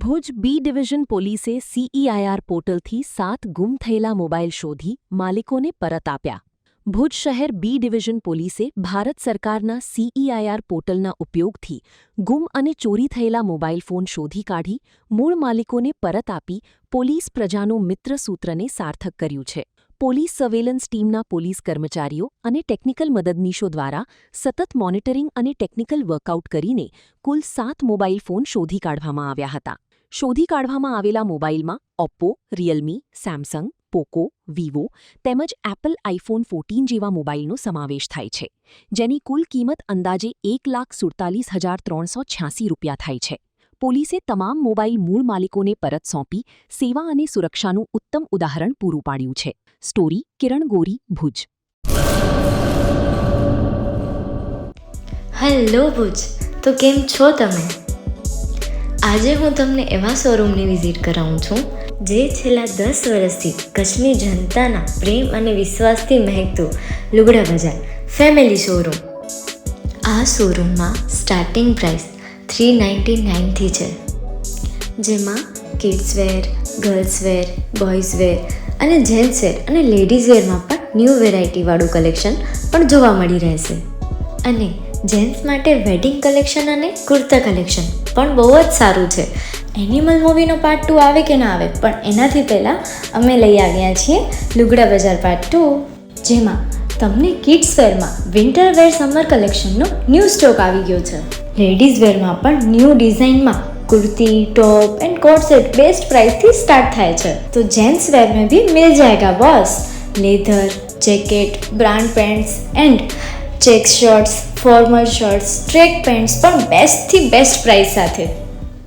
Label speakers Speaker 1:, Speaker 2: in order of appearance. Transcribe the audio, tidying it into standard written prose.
Speaker 1: Bhuj B division પોલીસે CEIR પોર્ટલથી 7 ગુમ થયેલા મોબાઈલ શોધી માલિકોને પરત આપ્યા. ભુજ શહેર બી ડિવિઝન પોલીસે ભારત સરકારના સીઈઆઈઆર પોર્ટલના ઉપયોગથી ગુમ અને ચોરી થયેલા મોબાઈલ ફોન શોધી કાઢી મૂળ માલિકોને પરત આપી પોલીસ પ્રજાનું મિત્ર સૂત્રને સાર્થક કર્યું છે. પોલીસ સર્વેલન્સ ટીમના પોલીસ કર્મચારીઓ અને ટેકનિકલ મદદનીશો દ્વારા સતત મોનિટરિંગ અને ટેકનિકલ વર્કઆઉટ કરીને કુલ 7 મોબાઈલ ફોન શોધી કાઢવામાં આવ્યા હતા. શોધી કાઢવામાં આવેલા મોબાઈલમાં Oppo, Realme, Samsung, Poco, Vivo તેમજ એપલ આઈફોન 14 જેવા મોબાઈલનો સમાવેશ થાય છે, જેની કુલ કિંમત અંદાજે ₹1,47,386 થાય છે. પોલીસે તમામ મોબાઈલ મૂળ માલિકોને પરત સોંપી સેવા અને સુરક્ષાનું ઉત્તમ ઉદાહરણ પૂરું પાડ્યું છે. સ્ટોરી કિરણ ગોરી, ભુજ.
Speaker 2: હેલો ભુજ, તો કેમ છો તમે? આજે હું તમને એવા શોરૂમની વિઝિટ કરાવું છું જે છેલ્લા 10 વર્ષથી કચ્છની જનતાના પ્રેમ અને વિશ્વાસથી મહેકતું લુગડા બજાર ફેમિલી શોરૂમ. આ શોરૂમમાં સ્ટાર્ટિંગ પ્રાઇસ $399થી છે, જેમાં કિડ્સવેર, ગર્લ્સવેર, બોયઝવેર અને જેન્ટ્સવેર અને લેડીઝવેરમાં પણ ન્યૂ વેરાયટીવાળું કલેક્શન પણ જોવા મળી રહેશે. અને જેન્ટ્સ માટે વેડિંગ કલેક્શન અને કુર્તા કલેક્શન પણ બહુ જ સારું છે. એનિમલ મૂવીનો પાર્ટ 2 આવે કે ના આવે, પણ એનાથી પહેલાં અમે લઈ આવ્યા છીએ લુગડા બજાર પાર્ટ 2, જેમાં તમને કિડ્સવેરમાં વિન્ટરવેર સમર કલેક્શનનો ન્યૂ સ્ટોક આવી ગયો છે. લેડીઝવેરમાં પણ ન્યૂ ડિઝાઇનમાં kurti, top and coat set best price थी स्टार्ट थाय छे. तो जेंट्स वेर में भी मिल जाएगा boss. Leather, jacket, brand pants and check shirts, formal shirts, track pants पर बेस्ट थी बेस्ट प्राइस साथे.